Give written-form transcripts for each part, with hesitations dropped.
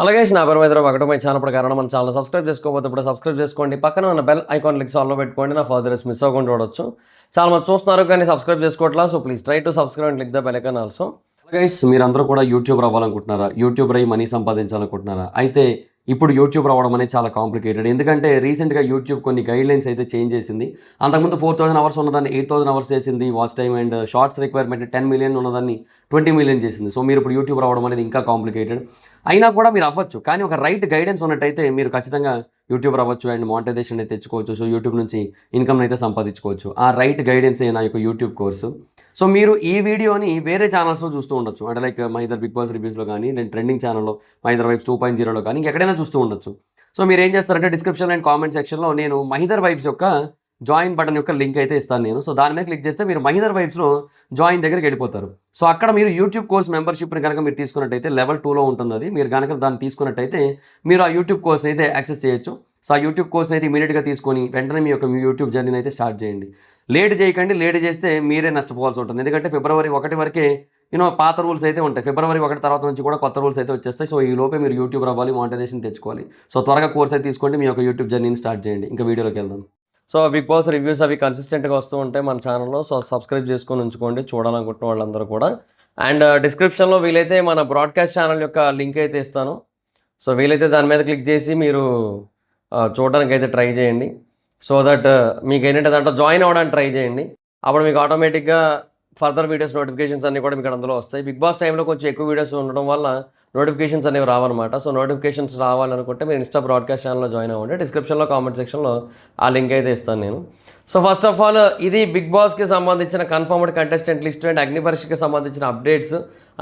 అలాగే నా పేరు మీద ఒకటో మై ఛానల్ ప్రకారం మన ఛానల్ సబ్స్క్రైబ్ చేసుకోకపోతే ఇప్పుడు సబ్స్క్రైబ్ చేసుకోండి. పక్కన ఉన్న బెల్ ఐకాన్ క్లిక్ ఆల్లో పెట్టుకోండి. నా ఫర్దర్స్ మిస్ అవ్వకుండా చూడొచ్చు. చాలా మంది చూస్తున్నారు కానీ సబ్స్క్రైబ్ చేసుకోవట్లా. So please try to subscribe and click the bell icon also. Guys, మీరందరూ కూడా యూట్యూబర్ అవ్వాలనుకుంటున్నారా? యూట్యూబర్ అయ్యి మనీ సంపాదించాలనుకుంటున్నారా? అయితే ఇప్పుడు యూట్యూబ్ రావడం అనేది చాలా కాంప్లికేటెడ్. ఎందుకంటే రీసెంట్గా యూట్యూబ్ కొన్ని గైడ్లైన్స్ అయితే చేంజ్ చేసింది. అంతకుముందు 4000 అవర్స్ ఉన్నదాన్ని 8000 అవర్స్ చేసింది watch time, and shorts requirement 10 million ఉన్నదాన్ని 20 మిలియన్ చేసింది. సో మీరు ఇప్పుడు యూట్యూబ్ రావడం అనేది ఇంకా కాంప్లికేటెడ్. అయినా కూడా మీరు అవ్వచ్చు, కానీ ఒక రైట్ గైడెన్స్ ఉన్నట్టయితే మీరు ఖచ్చితంగా యూట్యూబర్ అవ్వచ్చు అండ్ మానిటైజేషన్ అయితే తెచ్చుకోవచ్చు. సో యూట్యూబ్ నుంచి ఇన్కమ్ అయితే సంపాదించుకోవచ్చు. ఆ రైట్ గైడెన్స్ నా యొక్క యూట్యూబ్ కోర్సు. సో మీరు ఈ వీడియోని వేరే ఛానల్స్లో చూస్తూ ఉండొచ్చు, అంటే లైక్ మహిదర్ బిగ్ బాస్ రివ్యూస్లో కానీ, నేను ట్రెండింగ్ ఛానల్లో మహిదర్ వైబ్స్ 2.0లో కానీ ఇంకెక్కడైనా చూస్తూ ఉండొచ్చు. సో మీరు ఏం చేస్తారంటే డిస్క్రిప్షన్ అండ్ కామెంట్ సెక్షన్లో నేను మహిదర్ వైబ్స్ యొక్క జాయిన్ బటన్ యొక్క లింక్ అయితే ఇస్తాను నేను. సో దాని మీద క్లిక్ చేస్తే మీరు మహిదర్ వైబ్స్లో జాయిన్ దగ్గరికి వెళ్ళిపోతారు. సో అక్కడ మీరు యూట్యూబ్ కోర్స్ మెంబర్షిప్ని కనుక మీరు తీసుకున్నట్టయితే లెవెల్ 2లో ఉంటుంది అది. మీరు కనుక దాన్ని తీసుకున్నట్టయితే మీరు ఆ యూట్యూబ్ కోర్స్ అయితే యాక్సెస్ చేయొచ్చు. సో ఆ యూట్యూబ్ కోర్స్ని అయితే ఇమీడియట్గా తీసుకొని వెంటనే మీ యొక్క యూట్యూబ్ జర్నీని అయితే స్టార్ట్ చేయండి. లేట్ చేయకండి. లేట్ చేస్తే మీరే నష్టపోవాల్సి ఉంటుంది. ఎందుకంటే ఫిబ్రవరి 1 వరకే పాత రూల్స్ అయితే ఉంటాయి. ఫిబ్రవరి 1 తర్వాత నుంచి కూడా కొత్త రూల్స్ అయితే వచ్చేస్తాయి. సో ఈ లోపే మీరు యూట్యూబ్ అవ్వాలి, మానిటైజేషన్ తెచ్చుకోవాలి. సో త్వరగా కోర్స్ అయితే తీసుకోండి, మీ యొక్క యూట్యూబ్ జర్నీని స్టార్ట్ చేయండి. ఇంకా వీడియోలోకి వెళ్దాం. సో బిగ్ బాస్ రివ్యూస్ అవి కన్సిస్టెంట్గా వస్తూ ఉంటాయి మన ఛానల్లో. సో సబ్స్క్రైబ్ చేసుకొని ఉంచుకోండి చూడాలనుకుంటున్న వాళ్ళందరూ కూడా. అండ్ డిస్క్రిప్షన్లో వీలైతే మన బ్రాడ్కాస్ట్ ఛానల్ యొక్క లింక్ అయితే ఇస్తాను. సో వీలైతే దాని మీద క్లిక్ చేసి మీరు చూడడానికి అయితే ట్రై చేయండి. సో దట్ మీకు ఏంటంటే దాంట్లో జాయిన్ అవ్వడానికి ట్రై చేయండి. అప్పుడు మీకు ఆటోమేటిక్గా ఫర్దర్ వీడియోస్ నోటిఫికేషన్స్ అన్నీ కూడా మీకు అందులో వస్తాయి. బిగ్ బాస్ టైంలో కొంచెం ఎక్కువ వీడియోస్ ఉండడం వల్ల నోటిఫికేషన్స్ అనేవి రావన్నమాట. సో నోటిఫికేషన్స్ రావాలనుకుంటే మీరు ఇన్స్టా బ్రాడ్కాస్ట్ ఛానల్లో జాయిన్ అవ్వండి. డిస్క్రిప్షన్లో కామెంట్ సెక్షన్లో ఆ లింక్ అయితే ఇస్తాను నేను. సో ఫస్ట్ ఆఫ్ ఆల్ ఇది బిగ్ బాస్కి సంబంధించిన కన్ఫర్మ్డ్ కంటెస్టెంట్ లిస్ట్ అండ్ అగ్ని పరీక్షకి సంబంధించిన అప్డేట్స్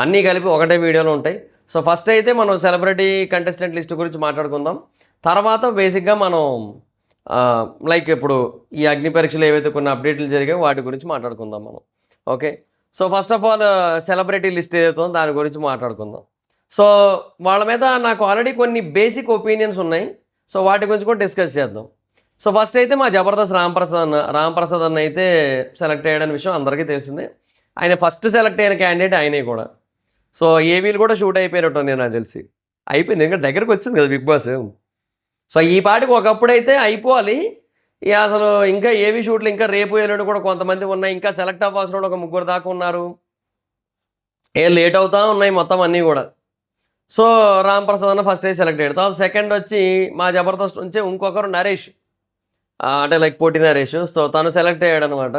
అన్నీ కలిపి ఒకటే వీడియోలో ఉంటాయి. సో ఫస్ట్ అయితే మనం సెలబ్రిటీ కంటెస్టెంట్ లిస్ట్ గురించి మాట్లాడుకుందాం. తర్వాత బేసిక్గా మనం లైక్ ఇప్పుడు ఈ అగ్ని పరీక్షలు ఏవైతే కొన్ని అప్డేట్లు జరిగాయో వాటి గురించి మాట్లాడుకుందాం మనం. Okay, so first of all celebrity list ఏదైతే ఉందో దాని గురించి మాట్లాడుకుందాం. సో వాళ్ళ మీద నాకు ఆల్రెడీ కొన్ని బేసిక్ ఒపీనియన్స్ ఉన్నాయి. సో వాటి గురించి కూడా డిస్కస్ చేద్దాం. సో ఫస్ట్ అయితే మా జబర్దస్త్ రాంప్రసాద్ అన్న అయితే సెలెక్ట్ అయ్యాడని విషయం అందరికీ తెలిసిందే. ఆయన ఫస్ట్ సెలెక్ట్ అయిన క్యాండిడేట్ ఆయనే కూడా. సో ఏవీలు కూడా షూట్ అయిపోయినట్టు నేను నాకు తెలిసి అయిపోయింది, ఇంకా దగ్గరకు వచ్చింది కదా బిగ్ బాస్. సో ఈ పాటికి ఒకప్పుడైతే అయిపోవాలి. ఇక అసలు ఇంకా ఏవి షూట్లు ఇంకా రేపు ఎల్లుండి కూడా కొంతమంది ఉన్నాయి. ఇంకా సెలెక్ట్ అవ్వాల్సిన ఒక 3 దాకా ఉన్నారు. లేట్ అవుతా ఉన్నాయి మొత్తం అన్నీ కూడా. సో రాంప్రసాద్ అన్న ఫస్ట్ అయితే సెలెక్ట్ అయ్యాడు. తర్వాత సెకండ్ వచ్చి మా జబర్దస్త్ నుంచి ఇంకొకరు నరేష్, అంటే లైక్ పోటీ నరేష్. సో తను సెలెక్ట్ అయ్యాడు అనమాట.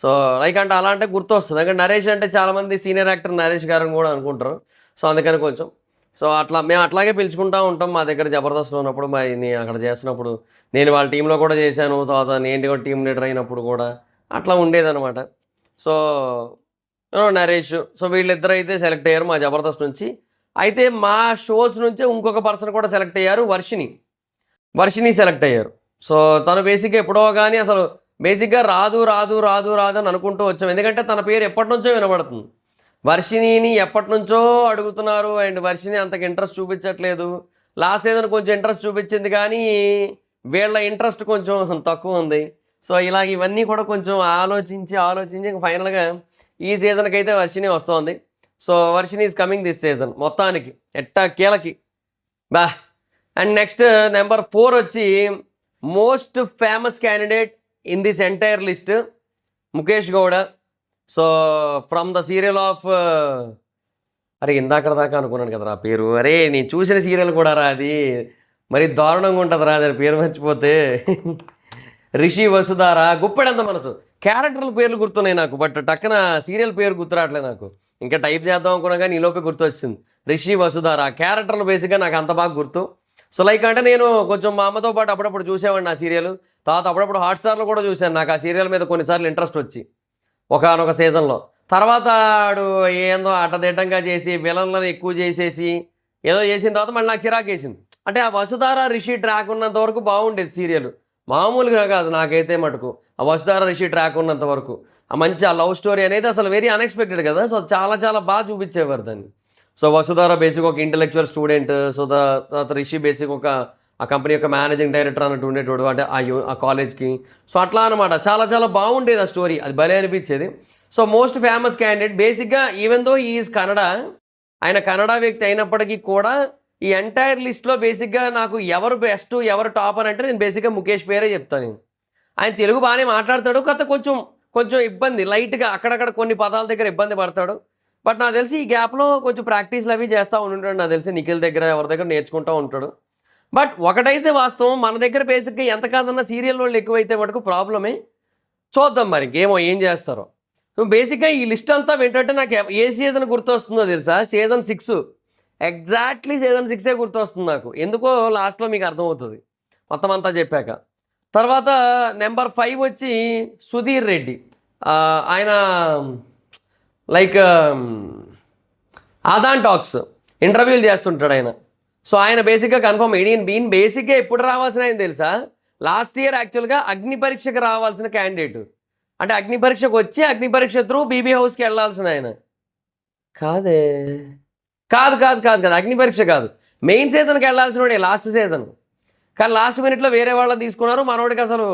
సో లైక్ అంటే అలా అంటే గుర్తొస్తుంది. అంటే నరేష్ అంటే చాలామంది సీనియర్ యాక్టర్ నరేష్ గారు కూడా అనుకుంటారు. సో అందుకని కొంచెం సో అట్లా మేము అట్లాగే పిలుచుకుంటూ ఉంటాం. మా దగ్గర జబర్దస్త్లో ఉన్నప్పుడు నేను అక్కడ చేస్తున్నప్పుడు నేను వాళ్ళ టీంలో కూడా చేశాను. తర్వాత నేను కూడా టీం లీడర్ అయినప్పుడు కూడా అట్లా ఉండేదన్నమాట. సో నరేష్, సో వీళ్ళిద్దరు అయితే సెలెక్ట్ అయ్యారు మా జబర్దస్త్ నుంచి. అయితే మా షోస్ నుంచే ఇంకొక పర్సన్ కూడా సెలెక్ట్ అయ్యారు, వర్షిని సెలెక్ట్ అయ్యారు. సో తను బేసిక్గా ఎప్పుడో కానీ అసలు బేసిక్గా రాదు అని అనుకుంటూ వచ్చాం. ఎందుకంటే తన పేరు ఎప్పటి నుంచో వినబడుతుంది. వర్షిణిని ఎప్పటి నుంచో అడుగుతున్నారు అండ్ వర్షిణి అంతకు ఇంట్రెస్ట్ చూపించట్లేదు. లాస్ట్ సీజన్ కొంచెం ఇంట్రెస్ట్ చూపించింది కానీ వీళ్ళ ఇంట్రెస్ట్ కొంచెం తక్కువ ఉంది. సో ఇలాగ ఇవన్నీ కూడా కొంచెం ఆలోచించి ఫైనల్గా ఈ సీజన్కి అయితే వర్షిణి వస్తుంది. So Varshini is coming this season మొత్తానికి ఎట్టా కీలకి బా. అండ్ నెక్స్ట్ నెంబర్ 4 వచ్చి most famous candidate in this entire list Mukesh Gowda. So from the serial of అరే ఇందాక దాకా అనుకున్నాను కదా ఆ పేరు. అరే నేను చూసిన సీరియల్ కూడా రా, అది మరి దారుణంగా ఉంటుంది రా దాని పేరు మర్చిపోతే. రిషి వసుధార, గుప్పెడంత మనసు. క్యారెక్టర్ల పేర్లు గుర్తున్నాయి నాకు, బట్ టక్కన సీరియల్ పేరు గుర్తురాట్లేదు నాకు. ఇంకా టైప్ చేద్దాం అనుకున్నా కానీ ఈలోపే గుర్తొచ్చింది. రిషి వసుధార క్యారెక్టర్లు బేసిక్గా నాకు అంత బాగా గుర్తు. సో లైక్ అంటే నేను కొంచెం మా అమ్మతో పాటు అప్పుడప్పుడు చూసేవాడిని ఆ సీరియల్. తర్వాత అప్పుడప్పుడు హాట్స్టార్లో కూడా చూశాను. నాకు ఆ సీరియల్ మీద కొన్నిసార్లు ఇంట్రెస్ట్ వచ్చి ఒకనొక సీజన్లో. తర్వాత ఆడు ఏందో అటదిడ్డంగా చేసి విలన్లను ఎక్కువ చేసేసి ఏదో చేసిన తర్వాత మళ్ళీ నాకు చిరాకు వేసింది. అంటే ఆ వసుధార రిషి ట్రాక్ ఉన్నంత వరకు బాగుండేది సీరియల్, మామూలుగా కాదు నాకైతే మటుకు. ఆ వసుధార రిషి ట్రాక్ ఉన్నంత వరకు ఆ మంచి ఆ లవ్ స్టోరీ అనేది అసలు వెరీ అన్ఎక్స్పెక్టెడ్ కదా. సో చాలా బాగా చూపించేవారు దాన్ని. సో వసుధార బేసిక్ ఒక ఇంటెలెక్చువల్ స్టూడెంట్. సో తర్వాత రిషి బేసిక్ ఒక ఆ కంపెనీ యొక్క మేనేజింగ్ డైరెక్టర్ అన్నట్టు ఉండేటోడు, అంటే ఆ కాలేజ్కి. సో అట్లా అనమాట. చాలా బాగుండేది ఆ స్టోరీ, అది భలే అనిపించేది. సో మోస్ట్ ఫేమస్ క్యాండిడేట్ బేసిక్గా ఈవెన్ దో ఈజ్ కన్నడ, ఆయన కన్నడ వ్యక్తి అయినప్పటికీ కూడా ఈ ఎంటైర్ లిస్ట్లో బేసిక్గా నాకు ఎవరు బెస్ట్ ఎవరు టాప్ అని అంటే నేను బేసిక్గా ముఖేష్ పేరే చెప్తాను నేను. ఆయన తెలుగు బాగానే మాట్లాడతాడు, కొత్త కొంచెం కొంచెం ఇబ్బంది లైట్గా అక్కడక్కడ కొన్ని పదాల దగ్గర ఇబ్బంది పడతాడు. బట్ నాకు తెలిసి ఈ గ్యాప్లో కొంచెం ప్రాక్టీస్లు అవి చేస్తూ ఉంటాడు. నాకు తెలిసి నిఖిల్ దగ్గర ఎవరి దగ్గర నేర్చుకుంటూ ఉంటాడు. బట్ ఒకటైతే వాస్తవం, మన దగ్గర బేసిక్గా ఎంత కాదన్నా సీరియల్ వాళ్ళు ఎక్కువైతే మటుకు ప్రాబ్లమే. చూద్దాం మరి ఏం చేస్తారో. బేసిక్గా ఈ లిస్ట్ అంతా ఏంటంటే నాకు ఏ సీజన్ గుర్తొస్తుందో తెలుసా? సీజన్ 6, ఎగ్జాక్ట్లీ సీజన్ 6 గుర్తొస్తుంది నాకు. ఎందుకో లాస్ట్లో మీకు అర్థమవుతుంది మొత్తం అంతా చెప్పాక. తర్వాత నెంబర్ 5 వచ్చి సుధీర్ రెడ్డి. ఆయన లైక్ ఆదాన్ టాక్స్ ఇంటర్వ్యూలు చేస్తుంటాడు ఆయన. సో ఆయన బేసిక్గా కన్ఫర్మ్ ఈయన బేసిక్గా ఎప్పుడు రావాల్సిన ఆయన తెలుసా? లాస్ట్ ఇయర్ యాక్చువల్గా అగ్ని పరీక్షకు రావాల్సిన క్యాండిడేట్. అంటే అగ్ని పరీక్షకు వచ్చి అగ్ని పరీక్ష త్రూ బీబీ హౌస్కి వెళ్ళాల్సిన ఆయన. కాదే, కాదు అగ్ని పరీక్ష కాదు, మెయిన్ సీజన్కి వెళ్ళాల్సిన వాడే లాస్ట్ సీజన్. కానీ లాస్ట్ మినిట్లో వేరే వాళ్ళని తీసుకున్నారు. మనోడికి అసలు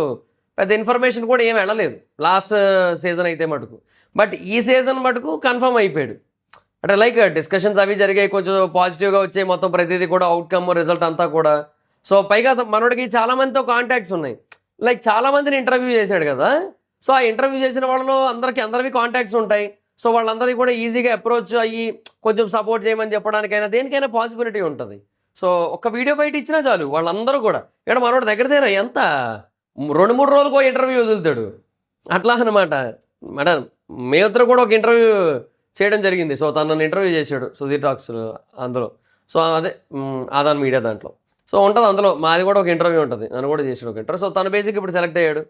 పెద్ద ఇన్ఫర్మేషన్ కూడా ఏం వెళ్ళలేదు లాస్ట్ సీజన్ అయితే మటుకు. బట్ ఈ సీజన్ మటుకు కన్ఫర్మ్ అయిపోయాడు. అంటే లైక్ డిస్కషన్స్ అవి జరిగాయి, కొంచెం పాజిటివ్గా వచ్చాయి మొత్తం ప్రతిదీ కూడా, అవుట్కమ్ రిజల్ట్ అంతా కూడా. సో పైగా మనోడికి చాలామందితో కాంటాక్ట్స్ ఉన్నాయి. లైక్ చాలామందిని ఇంటర్వ్యూ చేశాడు కదా. సో ఆ ఇంటర్వ్యూ చేసిన వాళ్ళలో అందరివి కాంటాక్ట్స్ ఉంటాయి. సో వాళ్ళందరికీ కూడా ఈజీగా అప్రోచ్ అయ్యి కొంచెం సపోర్ట్ చేయమని చెప్పడానికైనా దేనికైనా పాసిబిలిటీ ఉంటుంది. సో ఒక్క వీడియో బయట ఇచ్చినా చాలు వాళ్ళందరూ కూడా ఇక్కడ మనోడి దగ్గరదేనా ఎంత 2-3 రోజులకు ఇంటర్వ్యూ వదులుతాడు అట్లా అనమాట. మేడం మేమిద్దరు కూడా ఒక ఇంటర్వ్యూ చేయడం జరిగింది. సో తను నన్ను ఇంటర్వ్యూ చేశాడు సుధీర్ టాక్స్ అందులో. సో అదే ఆదాన్ మీడియా దాంట్లో. సో ఉంటుంది అందులో మాది కూడా ఒక ఇంటర్వ్యూ ఉంటుంది, నన్ను కూడా చేసాడు ఒక ఇంటర్వ్యూ. సో తను బేసిక్ ఇప్పుడు సెలెక్ట్ అయ్యాడు.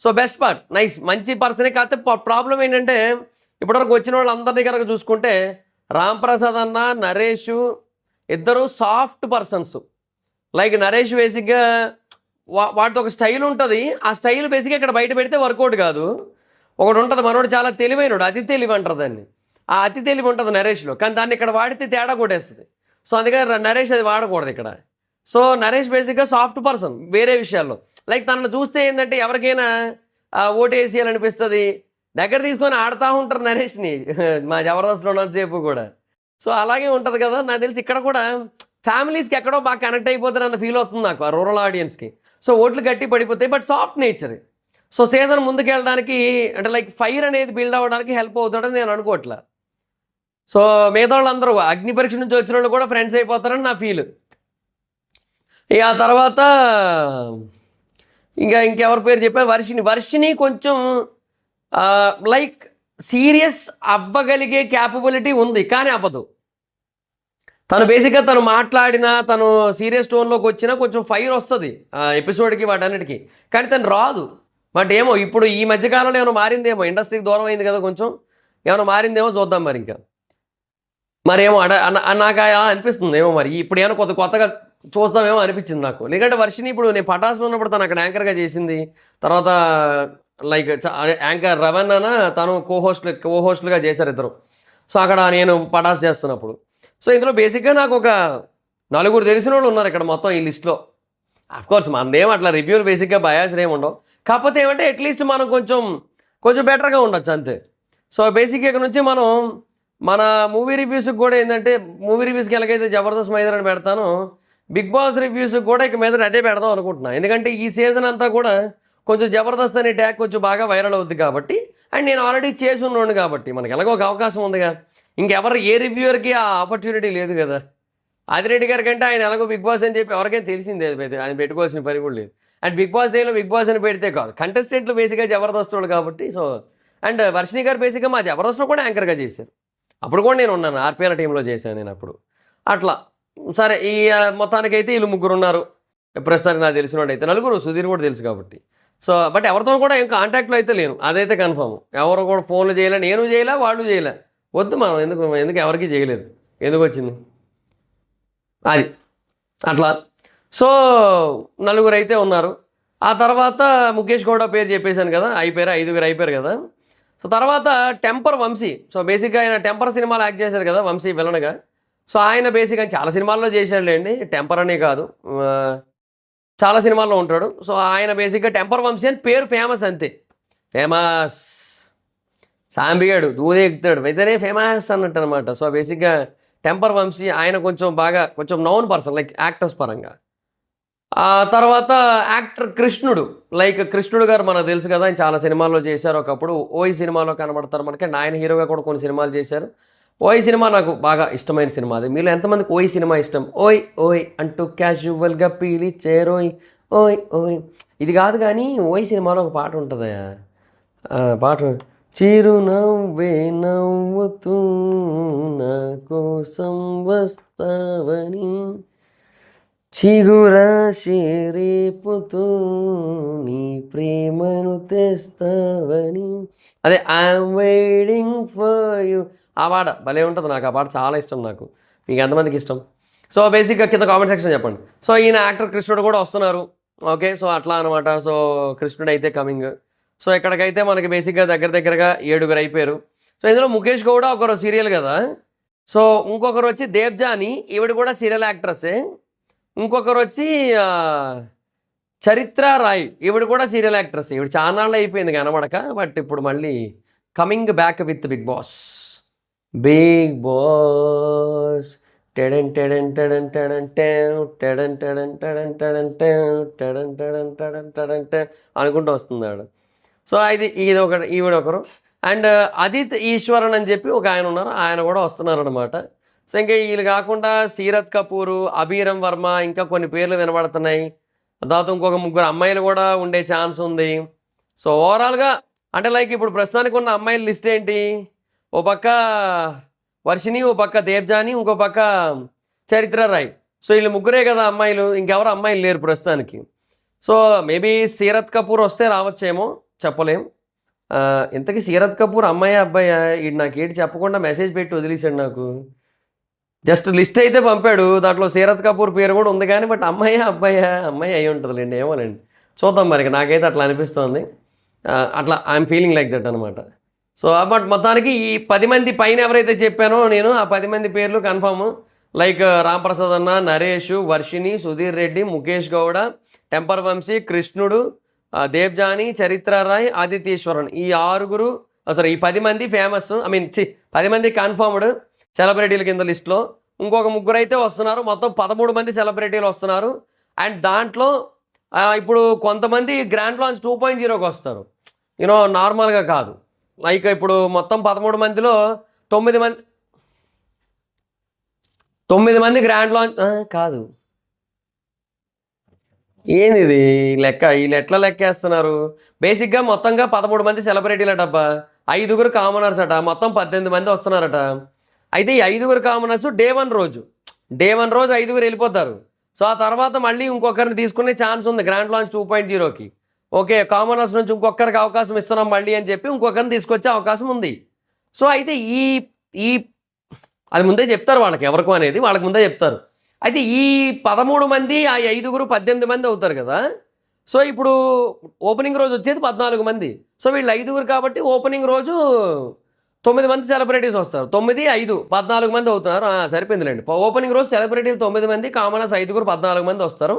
సో బెస్ట్ పార్ట్ నైస్, మంచి పర్సనే. కాకపోతే ప్రాబ్లం ఏంటంటే ఇప్పటివరకు వచ్చిన వాళ్ళందరినీ కనుక చూసుకుంటే రామ్ ప్రసాద్ అన్న, నరేష్ ఇద్దరు సాఫ్ట్ పర్సన్స్. లైక్ నరేష్ బేసిక్గా వాటితో ఒక స్టైల్ ఉంటుంది. ఆ స్టైల్ బేసిక్గా ఇక్కడ బయట పెడితే వర్కౌట్ కాదు. ఒకటి ఉంటుంది మనోడు చాలా తెలివైనడు, అతి తెలివి అంటారు దాన్ని. ఆ అతి తెలివి ఉంటుంది నరేష్లో, కానీ దాన్ని ఇక్కడ వాడితే తేడా కొట్టేస్తుంది. సో అందుకని నరేష్ అది వాడకూడదు ఇక్కడ. సో నరేష్ బేసిక్గా సాఫ్ట్ పర్సన్ వేరే విషయాల్లో. లైక్ తనను చూస్తే ఏంటంటే ఎవరికైనా ఓటేసేయాలనిపిస్తుంది, దగ్గర తీసుకొని ఆడుతూ ఉంటారు నరేష్ని మా జబర్దస్త్లో ఉన్నంతసేపు కూడా. సో అలాగే ఉంటుంది కదా. నాకు తెలిసి ఇక్కడ కూడా ఫ్యామిలీస్కి ఎక్కడో బాగా కనెక్ట్ అయిపోతారన్న ఫీల్ అవుతుంది నాకు, ఆ రూరల్ ఆడియన్స్కి. సో ఓట్లు గట్టి పడిపోతాయి, but soft nature. So season ముందుకు వెళ్ళడానికి అంటే లైక్ ఫైర్ అనేది బిల్డ్ అవ్వడానికి హెల్ప్ అవుతాడని నేను అనుకోవట్లా. సో మిగతా వాళ్ళందరూ అగ్ని పరీక్ష నుంచి వచ్చిన వాళ్ళు కూడా ఫ్రెండ్స్ అయిపోతారని నా ఫీల్. ఇక ఆ తర్వాత ఇంకెవరి పేరు చెప్పారు? వర్షిని కొంచెం లైక్ సీరియస్ అవ్వగలిగే క్యాపబిలిటీ ఉంది, కానీ అవ్వదు. తను బేసిక్గా తను మాట్లాడినా, తను సీరియస్ టోన్లోకి వచ్చినా కొంచెం ఫైర్ వస్తుంది ఎపిసోడ్కి వాటన్నిటికీ, కానీ తను రాదు. బట్ ఏమో ఇప్పుడు ఈ మధ్యకాలంలో ఏమైనా మారిందేమో, ఇండస్ట్రీకి దూరం అయింది కదా కొంచెం, ఏమైనా మారిందేమో చూద్దాం మరి. ఇంకా మరేమో నాకు అనిపిస్తుంది ఏమో మరి ఇప్పుడు ఏమైనా కొత్తగా చూస్తామేమో అనిపించింది నాకు. ఎందుకంటే వర్షిని ఇప్పుడు నేను పటాస్లో ఉన్నప్పుడు తను అక్కడ యాంకర్గా చేసింది. తర్వాత లైక్ యాంకర్ రవణ తను కోహోస్ట్లుగా చేశారు ఇద్దరు. సో అక్కడ నేను పటాస్ చేస్తున్నప్పుడు. సో ఇందులో బేసిక్గా నాకు ఒక 4 తెలిసిన వాళ్ళు ఉన్నారు ఇక్కడ మొత్తం ఈ లిస్ట్లో. అఫ్కోర్స్ మనదేమో అట్లా రివ్యూలు బేసిక్గా బయాస్లు ఏమి ఉండవు. కాకపోతే ఏమంటే అట్లీస్ట్ మనం కొంచెం బెటర్గా ఉండొచ్చు అంతే. సో బేసిక్గా ఇక్కడ నుంచి మనం మన మూవీ రివ్యూస్కి కూడా ఏంటంటే, మూవీ రివ్యూస్కి ఎలాగైతే జబర్దస్త్ మైదాన్ పెడతానో, బిగ్ బాస్ రివ్యూస్కి కూడా ఇక మీద అదే పెడదాం అనుకుంటున్నాను. ఎందుకంటే ఈ సీజన్ అంతా కూడా కొంచెం జబర్దస్త్ అనే ట్యాగ్ కొంచెం బాగా వైరల్ అవుద్ది కాబట్టి, అండ్ నేను ఆల్రెడీ చేసి ఉన్నాను కాబట్టి మనకి ఎలాగో ఒక అవకాశం ఉందిగా. ఇంకెవరు ఏ రివ్యూవర్కి ఆ ఆపర్చునిటీ లేదు కదా. ఆదిరెడ్డి గారి కంటే ఆయన ఎలాగో బిగ్ బాస్ అని చెప్పి ఎవరికైనా తెలిసిందే, ఆయన పెట్టుకోవాల్సిన పని కూడా లేదు. అండ్ బిగ్ బాస్ డేలో బిగ్ బాస్ అని పెడితే కాదు, కంటెస్టెంట్లు బేసిక్గా జబర్దస్త్ వాళ్ళు కాబట్టి. సో అండ్ వర్షిని గారు బేసిక్గా మా జబర్దస్త్లో కూడా యాంకర్గా చేశారు. అప్పుడు కూడా నేను ఉన్నాను, ఆర్పిఆర్ టీంలో చేశాను నేను అప్పుడు. అట్లా సరే ఈ మొత్తానికైతే వీళ్ళు 3 ఉన్నారు ప్రస్తుతానికి నాకు తెలిసిన వాడు. అయితే 4 సుధీర్ కూడా తెలుసు కాబట్టి. సో బట్ ఎవరితో కూడా ఏం కాంటాక్ట్లో అయితే లేను, అదైతే కన్ఫర్మ్. ఎవరు కూడా ఫోన్లు చేయలే, నేను చేయలే, వాళ్ళు చేయలే. వద్దు మనం ఎందుకు ఎవరికి చేయలేదు, ఎందుకు వచ్చింది అది అట్లా. సో 4 అయితే ఉన్నారు. ఆ తర్వాత ముఖేష్ గౌడ పేరు చెప్పేశాను కదా, 5 అయిపోయారు కదా. సో తర్వాత టెంపర్ వంశీ. సో బేసిక్గా ఆయన టెంపర్ సినిమాలో యాక్ట్ చేశారు కదా వంశీ విలన్గా. సో ఆయన బేసిక్గా చాలా సినిమాల్లో చేశాడులేండి, టెంపర్ అనే కాదు చాలా సినిమాల్లో ఉంటాడు. సో ఆయన బేసిక్గా టెంపర్ వంశీ అని పేరు ఫేమస్, అంతే ఫేమస్. సాంబిగాడు దూదే ఎక్కుతాడు అయితేనే ఫేమస్ అన్నట్టు అనమాట. సో బేసిక్గా టెంపర్ వంశీ ఆయన కొంచెం నౌన్ పర్సన్ లైక్ యాక్టర్స్ పరంగా. ఆ తర్వాత యాక్టర్ కృష్ణుడు, లైక్ కృష్ణుడు గారు మనకు తెలుసు కదా, ఆయన చాలా సినిమాల్లో చేశారు. ఒకప్పుడు ఓయి సినిమాలో కనబడతారు మనకి, అండ్ ఆయన హీరోగా కూడా కొన్ని సినిమాలు చేశారు. ఓయి సినిమా నాకు బాగా ఇష్టమైన సినిమా. అది మీలో ఎంతమందికి ఓయి సినిమా ఇష్టం? ఓయ్ ఓయ్ అంటూ క్యాజువల్గా పీలిచ్చేరోయ్ ఓయ్ ఓయ్. ఇది కాదు కానీ ఓయి సినిమాలో ఒక పాట ఉంటుంది. పాట చిరునవ్వే నవ్వుతూ నా కోసం వస్తావని, చిగురాశి రేపుతూ నీ ప్రేమను తెస్తావని, అదే ఐఎమ్ వెయిటింగ్ ఫర్ యూ. ఆ పాట భలే ఉంటుంది, నాకు ఆ పాట చాలా ఇష్టం. నాకు మీకు ఎంతమందికి ఇష్టం? సో బేసిక్గా కింద కామెంట్ సెక్షన్ చెప్పండి. సో ఈయన యాక్టర్ కృష్ణుడు కూడా వస్తున్నారు. ఓకే, సో అట్లా అనమాట. సో కృష్ణుడు అయితే కమింగ్. సో ఇక్కడికైతే మనకి బేసిక్గా దగ్గరగా 7 అయిపోయారు. సో ఇందులో ముఖేష్ గౌడ ఒకరు సీరియల్ కదా. సో ఇంకొకరు వచ్చి దేవ్జాని, ఈవిడ కూడా సీరియల్ యాక్ట్రస్సే. ఇంకొకరు వచ్చి చరిత్ర రాయ్, ఈవిడ కూడా సీరియల్ యాక్ట్రస్. ఈవిడ చాలా అయిపోయింది కనబడక, బట్ ఇప్పుడు మళ్ళీ coming back with Big Boss. Big Boss టెడన్ టెడన్ టెడన్ టెడన్ టెడన్ టెడన్ టెడన్ టెడన్ టెడన్ టెడన్ టెడన్ టెడన్ అనుకుంటూ వస్తుంది ఆవిడ. సో ఈవిడ ఒకరు. అండ్ అదిత్ ఈశ్వరన్ అని చెప్పి ఒక ఆయన ఉన్నారు, ఆయన కూడా వస్తున్నారు అనమాట. సో ఇంకా వీళ్ళు కాకుండా సీరత్ కపూరు, అభిరం వర్మ, ఇంకా కొన్ని పేర్లు వినబడుతున్నాయి. తర్వాత ఇంకొక 3 అమ్మాయిలు కూడా ఉండే ఛాన్స్ ఉంది. సో ఓవరాల్గా అంటే లైక్ ఇప్పుడు ప్రస్తుతానికి ఉన్న అమ్మాయిల లిస్ట్ ఏంటి? ఓ పక్క వర్షిని, ఓ పక్క దేవ్జాని, ఇంకో పక్క చరిత్ర రాయ్. సో వీళ్ళు 3 కదా అమ్మాయిలు, ఇంకెవరు అమ్మాయిలు లేరు ప్రస్తుతానికి. సో మేబీ సీరత్ కపూర్ వస్తే రావచ్చేమో, చెప్పలేం. ఇంతకీ సీరత్ కపూర్ అమ్మాయి అబ్బాయా? వీడు నాకు ఏంటి చెప్పకుండా మెసేజ్ పెట్టి వదిలేశాడు నాకు. జస్ట్ లిస్ట్ అయితే పంపాడు, దాంట్లో సీరత్ కపూర్ పేరు కూడా ఉంది కానీ, బట్ అమ్మాయి అయి ఉంటుందిలేండి, ఏమోలేండి, చూద్దాం. మరి నాకైతే అట్లా అనిపిస్తుంది. అట్లా ఐఎమ్ ఫీలింగ్ లైక్ దట్ అనమాట. సో బట్ మొత్తానికి ఈ 10 మంది పైన ఎవరైతే చెప్పానో నేను, ఆ 10 మంది పేర్లు కన్ఫర్మ్. లైక్ రాంప్రసాద్ అన్న, నరేష్, వర్షిని, సుధీర్ రెడ్డి, ముఖేష్ గౌడ, టెంపర్ వంశీ, కృష్ణుడు, దేవ్జాని, చరిత్ర రాయ్, ఆదిత్యేశ్వరన్, ఈ 6 ఈ 10 మంది ఫేమస్. 10 మంది కన్ఫర్మ్డ్ సెలబ్రిటీల కింద లిస్ట్లో. ఇంకొక 3 అయితే వస్తున్నారు, మొత్తం 13 మంది సెలబ్రిటీలు వస్తున్నారు. అండ్ దాంట్లో ఇప్పుడు కొంతమంది గ్రాండ్ లాంచ్ 2.0కి వస్తారు, నార్మల్గా కాదు. లైక్ ఇప్పుడు మొత్తం 13 మందిలో 9 మంది గ్రాండ్ లాంచ్ కాదు. ఏంది ఇది లెక్క? వీళ్ళు ఎట్లా లెక్కేస్తున్నారు? బేసిక్గా మొత్తంగా 13 మంది సెలబ్రిటీలు అటబ్బా, 5 కామనర్స్ అట, మొత్తం 18 మంది వస్తున్నారట. అయితే ఈ 5 కామనర్స్ డే 1 రోజు 5 వెళ్ళిపోతారు. సో ఆ తర్వాత మళ్ళీ ఇంకొకరిని తీసుకునే ఛాన్స్ ఉంది గ్రాండ్ లాంచ్ 2.0కి. ఓకే, కామనర్స్ నుంచి ఇంకొకరికి అవకాశం ఇస్తున్నాం మళ్ళీ అని చెప్పి ఇంకొకరిని తీసుకొచ్చే అవకాశం ఉంది. సో అయితే ఈ అది ముందే చెప్తారు వాళ్ళకి, ఎవరికో అనేది వాళ్ళకి ముందే చెప్తారు. అయితే ఈ 13 మంది, ఆ 5 18 మంది అవుతారు కదా. సో ఇప్పుడు ఓపెనింగ్ రోజు వచ్చేది 14 మంది. సో వీళ్ళు 5 కాబట్టి ఓపెనింగ్ రోజు 9 మంది సెలబ్రిటీస్ వస్తారు. 9, 5, 14 మంది అవుతున్నారు. సరిపోయిందిలేండి. ఓపెనింగ్ రోజు సెలబ్రిటీలు 9 మంది, కామనర్స్ 5, 14 మంది వస్తారు.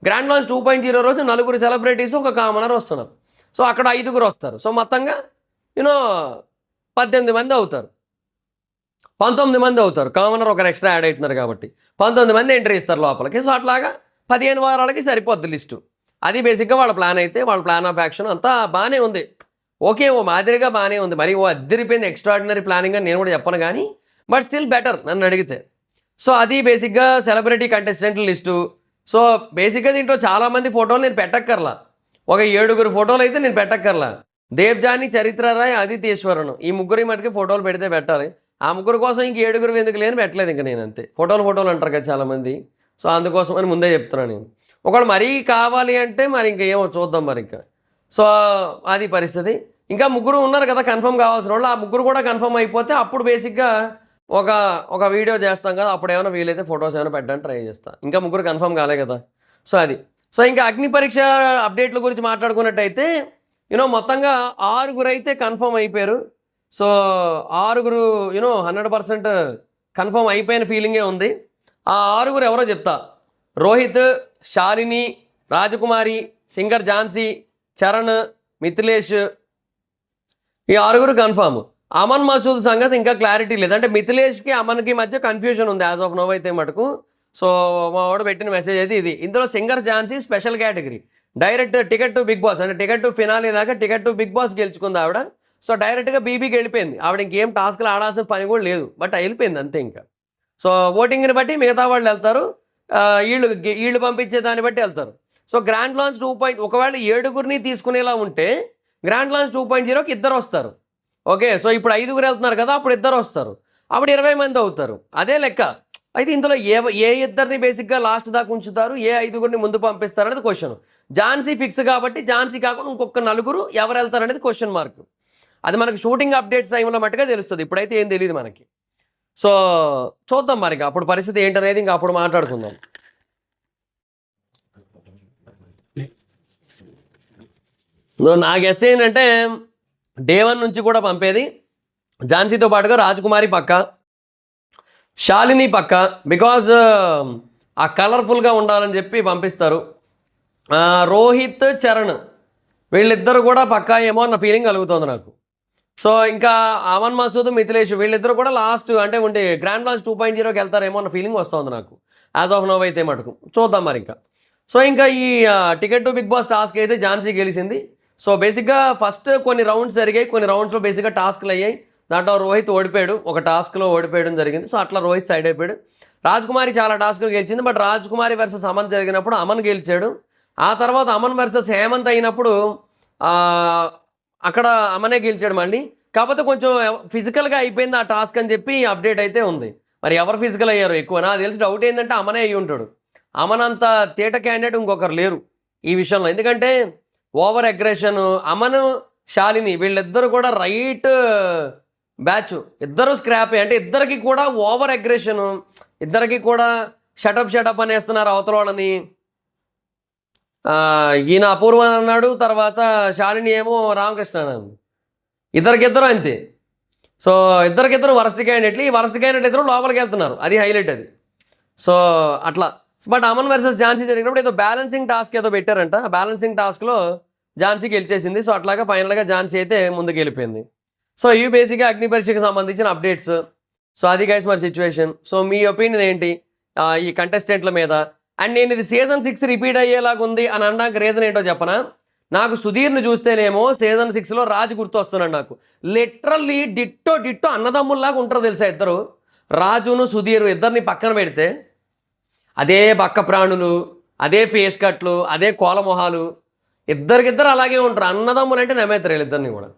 గ్రాండ్ లాంచ్ 2.0 రోజు 4 సెలబ్రిటీస్, ఒక కామనర్ వస్తున్నారు. సో అక్కడ 5 వస్తారు. సో మొత్తంగా 18 మంది అవుతారు, 19 మంది అవుతారు. కామనర్ ఒకరు ఎక్స్ట్రా యాడ్ అవుతున్నారు కాబట్టి 19 మంది ఎంట్రీ ఇస్తారు లోపలికి. సో అట్లాగా 15 వారాలకి సరిపోద్ది లిస్టు. అది బేసిక్గా వాళ్ళ ప్లాన్. అయితే వాళ్ళ ప్లాన్ ఆఫ్ యాక్షన్ అంతా బాగానే ఉంది. ఓకే, ఓ మాదిరిగా బాగానే ఉంది. మరి ఓ అద్దరిపోయింది ఎక్స్ట్రాడినరీ ప్లానింగ్ అని నేను కూడా చెప్పను కానీ, బట్ స్టిల్ బెటర్ నన్ను అడిగితే. సో అది బేసిక్గా సెలబ్రిటీ కంటెస్టెంట్ల లిస్టు. సో బేసిక్గా దీంట్లో చాలామంది ఫోటోలు నేను పెట్టక్కర్లా, ఒక 7 ఫోటోలు అయితే నేను పెట్టక్కర్లా. దేవ్జాని, చరిత్ర రాయ్, ఆదిత్యేశ్వరన్, ఈ 3 మటుకి ఫోటోలు పెడితే పెట్టాలి. ఆ 3 కోసం ఇంక 7 ఎందుకు లేని పెట్టలేదు ఇంకా నేను, అంతే. ఫోటోలు అంటారు కదా చాలామంది. సో అందుకోసం అని ముందే చెప్తున్నాను నేను. ఒకవేళ మరీ కావాలి అంటే మరి ఇంకేమో చూద్దాం మరి ఇంకా. సో అది పరిస్థితి. ఇంకా 3 ఉన్నారు కదా కన్ఫర్మ్ కావాల్సిన వాళ్ళు. ఆ 3 కూడా కన్ఫర్మ్ అయిపోతే అప్పుడు బేసిక్గా ఒక వీడియో చేస్తాం కదా, అప్పుడు ఏమైనా వీలైతే ఫొటోస్ ఏమైనా పెట్టడానికి ట్రై చేస్తాను. ఇంకా 3 కన్ఫర్మ్ కాలే కదా. సో అది. సో ఇంకా అగ్ని పరీక్ష అప్డేట్ల గురించి మాట్లాడుకున్నట్టయితే మొత్తంగా 6 అయితే కన్ఫర్మ్ అయిపోయారు. సో 6 100% కన్ఫర్మ్ అయిపోయిన ఫీలింగే ఉంది. ఆ 6 ఎవరో చెప్తా. రోహిత్, శాలిని, రాజకుమారి, సింగర్ ఝాన్సీ, చరణ్, మిథిలేష్, ఈ 6 కన్ఫామ్. అమన్ మసూద్ సంగతి ఇంకా క్లారిటీ లేదు. అంటే మిథిలేష్కి అమన్కి మధ్య కన్ఫ్యూజన్ ఉంది యాజ్ ఆఫ్ నో అయితే మటుకు. సో మా వాడు పెట్టిన మెసేజ్ అయితే ఇది. ఇందులో singer Jhansi special category, direct ticket to Bigg Boss, అంటే టికెట్ టు ఫినాలే దాకా టికెట్ టు బిగ్ బాస్ గెలుచుకుంది ఆవిడ. సో డైరెక్ట్గా బీబీకి వెళ్ళిపోయింది. ఆవిడ ఇంకేం టాస్క్లు ఆడాల్సిన పని కూడా లేదు, బట్ వెళ్ళిపోయింది అంతే ఇంకా. సో ఓటింగ్ని బట్టి మిగతా వాళ్ళు వెళ్తారు, వీళ్ళు పంపించే దాన్ని బట్టి వెళ్తారు. So grand launch 2. ఒకవేళ 7గురిని తీసుకునేలా ఉంటే గ్రాండ్ లాంచ్ 2.0కి 2 వస్తారు. ఓకే, సో ఇప్పుడు 5గురు వెళ్తున్నారు కదా, అప్పుడు 2 వస్తారు, అప్పుడు 20 మంది అవుతారు, అదే లెక్క. అయితే ఇందులో ఏ ఇద్దరిని బేసిక్గా లాస్ట్ దాకా ఉంచుతారు, ఏ 5గురిని ముందు పంపిస్తారు అనేది క్వశ్చన్. ఝాన్సీ ఫిక్స్ కాబట్టి ఝాన్సీ కాకుండా ఇంకొక 4 ఎవరు వెళ్తారు అనేది క్వశ్చన్ మార్క్. అది మనకి షూటింగ్ అప్డేట్స్ టైంలో మట్టుగా తెలుస్తుంది, ఇప్పుడైతే ఏం తెలియదు మనకి. సో చూద్దాం మరి అప్పుడు పరిస్థితి ఏంటనేది ఇంకా అప్పుడు మాట్లాడుకుందాం. నా గెస్ ఏంటంటే డే 1 నుంచి కూడా పంపేది ఝాన్సీతో పాటుగా రాజకుమారి పక్క, శాలిని పక్క, బికాజ్ ఆ కలర్ఫుల్గా ఉండాలని చెప్పి పంపిస్తారు. రోహిత్, చరణ్ వీళ్ళిద్దరు కూడా పక్కా ఏమో అన్న ఫీలింగ్ కలుగుతుంది నాకు. సో ఇంకా అమన్ మసూద్, మిథిలేష్ వీళ్ళిద్దరు కూడా లాస్ట్ అంటే ఉండే గ్రాండ్ లాంచ్ 2.0కి వెళ్తారేమో అన్న ఫీలింగ్ వస్తుంది నాకు యాజ్ ఆఫ్ నో అయితే మటుకు. చూద్దాం మరి ఇంకా. సో ఇంకా ఈ ticket to Bigg Boss task అయితే ఝాన్సీ గెలిచింది. సో బేసిక్గా ఫస్ట్ కొన్ని రౌండ్స్ జరిగాయి, కొన్ని రౌండ్స్లో బేసిక్గా టాస్క్లు అయ్యాయి. దాంట్లో రోహిత్ ఓడిపోయాడు, ఒక టాస్క్లో ఓడిపోయడం జరిగింది. సో అట్లా రోహిత్ సైడ్ అయిపోయాడు. రాజకుమారి చాలా టాస్క్లు గెలిచింది, బట్ రాజకుమారి వర్సెస్ అమన్ జరిగినప్పుడు అమన్ గెలిచాడు. ఆ తర్వాత అమన్ వర్సెస్ హేమంత్ అయినప్పుడు అక్కడ అమనే గెలిచాడు మళ్ళీ. కాకపోతే కొంచెం ఫిజికల్గా అయిపోయింది ఆ టాస్క్ అని చెప్పి అప్డేట్ అయితే ఉంది. మరి ఎవరు ఫిజికల్ అయ్యారు ఎక్కువ? నాకు తెలిసి డౌట్ ఏంటంటే అమనే అయ్యి ఉంటాడు. అమన్ అంత తేట క్యాండిడేట్ ఇంకొకరు లేరు ఈ విషయంలో. ఎందుకంటే ఓవర్ అగ్రెషన్, అమన్, శాలిని వీళ్ళిద్దరు కూడా రైట్ బ్యాచ్, ఇద్దరు స్క్రాపే. అంటే ఇద్దరికి కూడా ఓవర్ అగ్రెషన్, ఇద్దరికి కూడా షటప్ అనేస్తున్నారు అవతల వాళ్ళని. ఈయన అపూర్వ అన్నాడు, తర్వాత శాలిని ఏమో రామకృష్ణ అన్నాడు. ఇద్దరికిద్దరు అంతే. సో ఇద్దరికిద్దరు వరస్ట్ క్యాండిడేట్లు. ఈ వరస్ట్ క్యాండిడేట్ ఇద్దరు లోపలికి వెళ్తున్నారు, అది హైలైట్ అది. సో అట్లా. బట్ అమన్ వర్సెస్ ఝాన్సీ జరిగినప్పుడు ఏదో బ్యాలెన్సింగ్ టాస్క్ ఏదో పెట్టారంట. ఆ బ్యాలెన్సింగ్ టాస్క్లో ఝాన్సీ గెలిచేసింది. సో అట్లాగా ఫైనల్గా ఝాన్సీ అయితే ముందుకు వెళ్ళిపోయింది. సో ఇవి బేసిక్గా అగ్ని పరీక్షకి సంబంధించిన అప్డేట్స్. సో అది గైస్ మరి సిచ్యువేషన్. సో మీ ఒపీనియన్ ఏంటి ఈ కంటెస్టెంట్ల మీద? అండ్ నేను ఇది సీజన్ 6 రిపీట్ అయ్యేలాగా ఉంది అని అనడానికి రీజన్ ఏంటో చెప్పనా? నాకు సుధీర్ని చూస్తేనేమో సీజన్ 6లో రాజు గుర్తొస్తున్నాడు నాకు. లిటరల్లీ డిట్టో అన్నదమ్ముల్లాగా ఉంటారు తెలుసా ఇద్దరు. రాజును సుధీర్ ఇద్దరిని పక్కన పెడితే అదే బక్క ప్రాణులు, అదే ఫేస్ కట్లు, అదే కోలమొహాలు, ఇద్దరికిద్దరు అలాగే ఉంటారు. అన్నదమ్ములు అంటే నమ్మేస్తారు వీళ్ళిద్దరిని కూడా.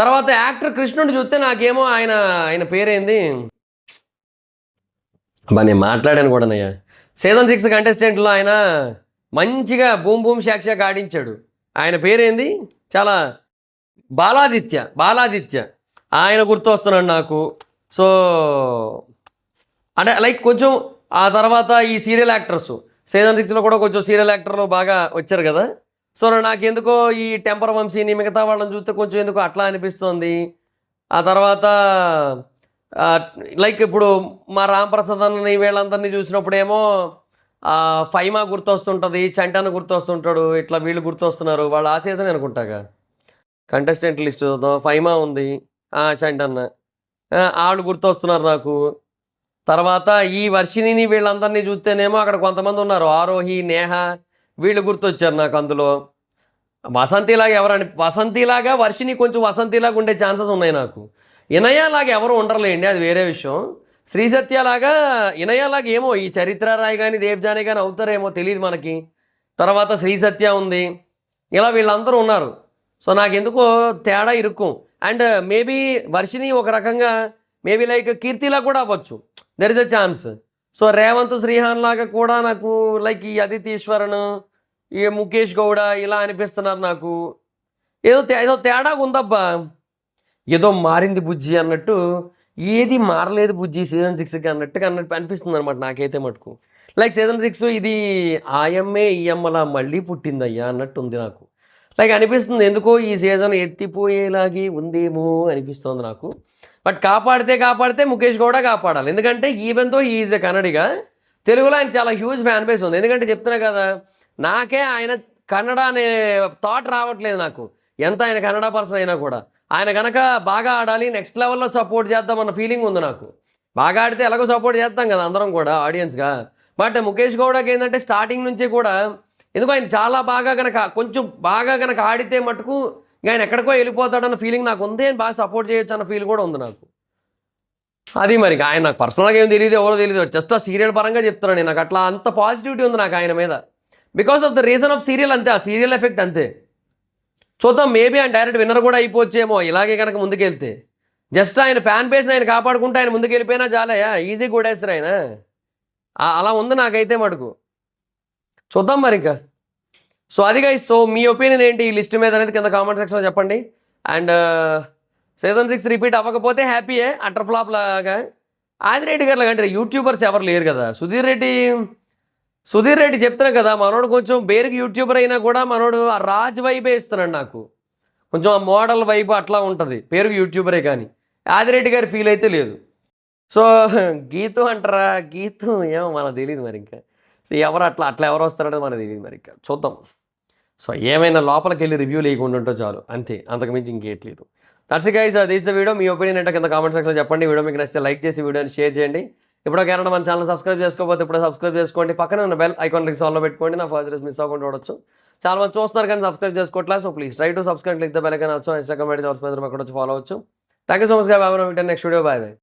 తర్వాత యాక్టర్ కృష్ణుడిని చూస్తే నాకేమో ఆయన పేరేంది బా, నేను మాట్లాడాను కూడానయ్యా. సీజన్ 6 కంటెస్టెంట్లో ఆయన మంచిగా బూమ్ షాక్ ఆడించాడు. ఆయన పేరేంది, చాలా బాలాదిత్య ఆయన గుర్తొస్తున్నాడు నాకు. సో అంటే లైక్ కొంచెం ఆ తర్వాత ఈ సీరియల్ యాక్టర్స్ సీజన్ 6లో కూడా కొంచెం సీరియల్ యాక్టర్లు బాగా వచ్చారు కదా. సో నాకెందుకో ఈ టెంపర్ వంశీని మిగతా వాళ్ళని చూస్తే కొంచెం ఎందుకో అట్లా అనిపిస్తుంది. ఆ తర్వాత లైక్ ఇప్పుడు మా రాంప్రసాద్ అన్నని వీళ్ళందరినీ చూసినప్పుడేమో ఫైమా గుర్తొస్తుంటుంది, చంటాను గుర్తొస్తుంటాడు, ఇట్లా వీళ్ళు గుర్తొస్తున్నారు. వాళ్ళు ఆ సీజన్ అనుకుంటాగా. కంటెస్టెంట్ లిస్ట్ చూద్దాం. ఫైమా ఉంది, చంటన్న, వాళ్ళు గుర్తొస్తున్నారు నాకు. తర్వాత ఈ వర్షిణిని వీళ్ళందరినీ చూస్తేనేమో అక్కడ కొంతమంది ఉన్నారు, ఆరోహి, నేహ, వీళ్ళు గుర్తొచ్చారు నాకు. అందులో వసంతిలాగా వర్షిని కొంచెం వసంతిలాగా ఉండే ఛాన్సెస్ ఉన్నాయి నాకు. ఇనయాలాగా ఎవరు ఉండరులేండి, అది వేరే విషయం. శ్రీ సత్యలాగా ఇనయాలాగా ఏమో ఈ చరిత్ర రాయ్ కానీ దేవ్జాని కానీ అవుతారేమో తెలియదు మనకి. తర్వాత శ్రీ సత్య ఉంది, ఇలా వీళ్ళందరూ ఉన్నారు. సో నాకు ఎందుకో తేడా ఇరుక్కు. అండ్ మేబీ వర్షిని ఒక రకంగా మేబీ లైక్ కీర్తిలా కూడా అవ్వచ్చు, there is a chance. So Revanth, Srihan లాగా కూడా నాకు లైక్ ఈ అదితీశ్వరన్, ఈ ముఖేష్ గౌడ ఇలా అనిపిస్తున్నారు నాకు. ఏదో తేడా ఉందబ్బా, ఏదో మారింది బుజ్జి అన్నట్టు. ఏది మారలేదు బుజ్జి సీజన్ 6కి అన్నట్టుగా అనిపిస్తుంది అనమాట నాకైతే మటుకు. లైక్ సీజన్ 6 ఇది ఆయమ్మే ఈయమ్మలా మళ్ళీ పుట్టిందయ్యా అన్నట్టు ఉంది నాకు. లైక్ అనిపిస్తుంది ఎందుకో ఈ సీజన్ ఎత్తిపోయేలాగే ఉందేమో అనిపిస్తుంది నాకు. బట్ కాపాడితే ముఖేష్ గౌడ కాపాడాలి. ఎందుకంటే even though he is a Kannadiga, తెలుగులో ఆయన చాలా హ్యూజ్ ఫ్యాన్ బేస్ ఉంది. ఎందుకంటే చెప్తున్నా కదా, నాకే ఆయన కన్నడ అనే థాట్ రావట్లేదు నాకు, ఎంత ఆయన కన్నడ పర్సన్ అయినా కూడా. ఆయన గనక బాగా ఆడాలి, నెక్స్ట్ లెవెల్‌లో సపోర్ట్ చేద్దామన్న ఫీలింగ్ ఉంది నాకు. బాగా ఆడితే ఎలాగో సపోర్ట్ చేస్తాం కదా అందరం కూడా ఆడియన్స్‌గా. బట్ ముఖేష్ గౌడకి ఏందంటే స్టార్టింగ్ నుంచి కూడా ఎందుకో ఆయన చాలా బాగా గనక కొంచెం బాగా గనక ఆడితే మటుకు ఇంక ఆయన ఎక్కడికో వెళ్ళిపోతాడన్న ఫీలింగ్ నాకు ఉంది. ఆయన బాగా సపోర్ట్ చేయొచ్చు అన్న ఫీల్ కూడా ఉంది నాకు. అది మరి ఆయన నాకు పర్సనల్‌గా ఏం తెలీదు, ఎవరో తెలీదు. జస్ట్ ఆ సీరియల్ పరంగా చెప్తున్నాను నేను. నాకు అట్లా అంత పాజిటివిటీ ఉంది నాకు ఆయన మీద. Because of the reason of serial అంతే. ఆ సీరియల్ ఎఫెక్ట్ అంతే. చూద్దాం మేబీ ఆయన డైరెక్ట్ విన్నర్ కూడా అయిపోవచ్చేమో ఇలాగే కనుక ముందుకెళ్తే. జస్ట్ ఆయన ఫ్యాన్ బేస్‌ని ఆయన కాపాడుకుంటూ ఆయన ముందుకెళ్ళిపోయినా చాలయ్యా. ఈజీ కొట్టేస్తారు ఆయన. అలా ఉంది నాకైతే మటుకు. చూద్దాం మరింక. సో అది గైస్. సో మీ ఒపీనియన్ ఏంటి ఈ లిస్ట్ మీద అనేది కింద కామెంట్ సెక్షన్‌లో చెప్పండి. అండ్ సీజన్ 6 రిపీట్ అవ్వకపోతే హ్యాపీయే. అటర్ ఫ్లాప్ లాగా. ఆదిరెడ్డి గారు లాగంటే యూట్యూబర్స్ ఎవరు లేరు కదా. సుధీర్ రెడ్డి చెప్తున్నా కదా, మనోడు కొంచెం బేరుకి యూట్యూబర్ అయినా కూడా మనోడు ఆ రాజ్ వైబే ఇస్తున్నాడు నాకు. కొంచెం ఆ మోడల్ వైబ్ అట్లా ఉంటుంది. పేరుకి యూట్యూబరే కానీ ఆదిరెడ్డి గారి ఫీల్ అయితే లేదు. సో గీతు అంటారా, గీతు ఏమో మనకు తెలియదు మరి ఇంకా. సో ఎవరు అట్లా ఎవరు వస్తారనేది మనకు తెలియదు మరి ఇంకా. చూద్దాం. సో ఏమైనా లోపలికి వెళ్ళి రివ్యూ లేకుండా ఉంటే చాలు అంతే, అంతకుమించి ఇంకేట్లేదు. That's it guys. This the video. మీ ఒపీనియన్ ఏంటో కింద కామెంట్ సెక్షన్లో చెప్పండి. వీడియో మీకు నచ్చితే లైక్ చేసి వీడియోని షేర్ చేయండి. ఇప్పుడు కేరళ మన ఛానల్ సబ్స్క్రైబ్ చేసుకోకపోతే ఇప్పుడు సబ్స్క్రైబ్ చేసుకోండి. పక్కన ఉన్న బెల్ ఐకాన్ క్లిక్ ఆన్లో పెట్టుకోండి. నా ఫాదర్స్ మిస్ అవ్వకుండా చూడొచ్చు. చాలా మంది చూస్తున్నారు కానీ సబ్స్క్రైబ్ చేసుకోవట్లేదు. So please try to subscribe click the bell icon. Instagram ID అక్కడ వచ్చి ఫాలో అవచ్చు. థ్యాంక్ యూ సో మచ్ గా. Next video. Bye bye.